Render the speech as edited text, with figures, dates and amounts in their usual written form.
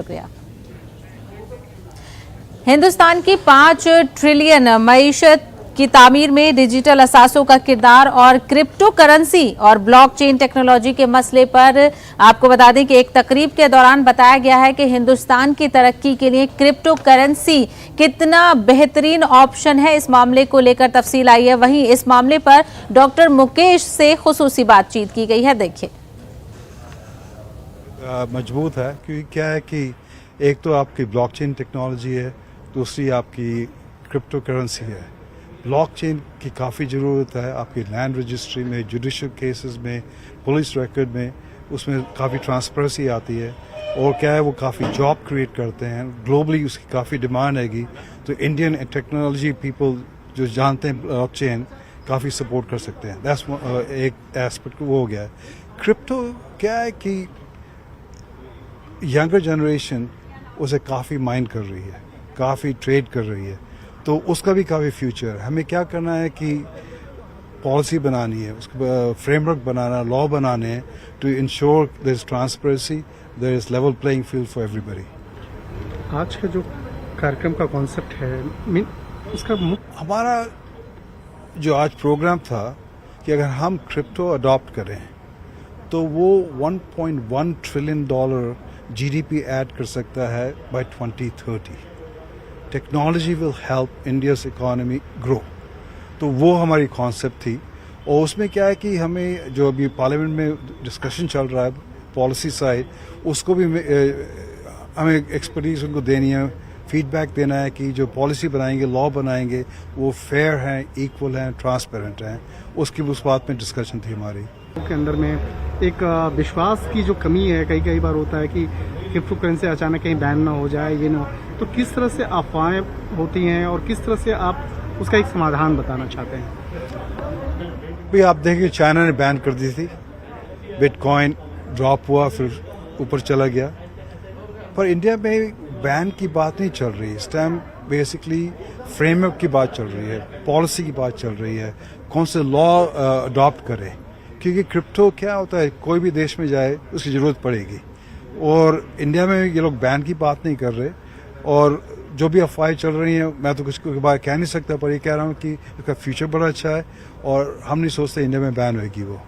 शुक्रिया। हिंदुस्तान की 5 ट्रिलियन मईशत की तामीर में डिजिटल असासों का किरदार और क्रिप्टो करेंसी और ब्लॉकचेन टेक्नोलॉजी के मसले पर आपको बता दें कि एक तकरीब के दौरान बताया गया है कि हिंदुस्तान की तरक्की के लिए क्रिप्टो करेंसी कितना बेहतरीन ऑप्शन है। इस मामले को लेकर तफसील आई है। वहीं इस मामले पर डॉक्टर मुकेश से खुसूसी बातचीत की गई है। देखिए, मजबूत है क्योंकि क्या है कि एक तो आपकी ब्लॉकचेन टेक्नोलॉजी है, दूसरी आपकी क्रिप्टो करेंसी है। ब्लॉकचेन की काफ़ी ज़रूरत है आपकी लैंड रजिस्ट्री में, जुडिशल केसेस में, पुलिस रिकॉर्ड में, उसमें काफ़ी ट्रांसपेरेंसी आती है और क्या है वो काफ़ी जॉब क्रिएट करते हैं। ग्लोबली उसकी काफ़ी डिमांड हैगी, तो इंडियन टेक्नोलॉजी पीपल जो जानते हैं ब्लॉकचेन काफ़ी सपोर्ट कर सकते हैं। दैट्स एक एस्पेक्ट वो हो गया है। क्रिप्टो क्या है कि यंगर जनरेशन उसे काफ़ी माइंड कर रही है, काफ़ी ट्रेड कर रही है, तो उसका भी काफ़ी फ्यूचर है। हमें क्या करना है कि पॉलिसी बनानी है, उसका फ्रेमवर्क बनाना, लॉ बनाने हैं to ensure there is transparency, there is level playing field for everybody. आज का जो कार्यक्रम का कॉन्सेप्ट है उसका हमारा जो आज प्रोग्राम था कि अगर हम क्रिप्टो अडॉप्ट करें तो वो $1.1 ट्रिलियन जीडीपी ऐड कर सकता है by 2030। Technology will help India's economy grow, तो वो हमारी कॉन्सेप्ट थी। और उसमें क्या है कि हमें जो अभी पार्लियामेंट में डिस्कशन चल रहा है पॉलिसी साइड, उसको भी हमें एक्सपर्टीज उनको देनी है, फीडबैक देना है कि जो पॉलिसी बनाएंगे, लॉ बनाएंगे, वो फेयर हैं, इक्वल हैं, ट्रांसपेरेंट हैं। उसकी उस बात में डिस्कशन थी हमारी के अंदर में। एक विश्वास की जो कमी है, कई बार होता है कि क्रिप्टो करेंसी अचानक कहीं बैन ना हो जाए, ये ना हो, तो किस तरह से अफवाहें होती हैं और किस तरह से आप उसका एक समाधान बताना चाहते हैं? भाई आप देखिए, चाइना ने बैन कर दी थी, बिटकॉइन ड्रॉप हुआ, फिर ऊपर चला गया, पर इंडिया में बैन की बात नहीं चल रही। इस टाइम बेसिकली फ्रेमवर्क की बात चल रही है, पॉलिसी की बात चल रही है, कौन से लॉ अडॉप्ट करें, क्योंकि क्रिप्टो क्या होता है, कोई भी देश में जाए उसकी ज़रूरत पड़ेगी। और इंडिया में ये लोग बैन की बात नहीं कर रहे, और जो भी अफवाहें चल रही हैं मैं तो कुछ के बारे कह नहीं सकता, पर ये कह रहा हूँ कि इसका फ्यूचर बड़ा अच्छा है और हम नहीं सोचते इंडिया में बैन होगी वो।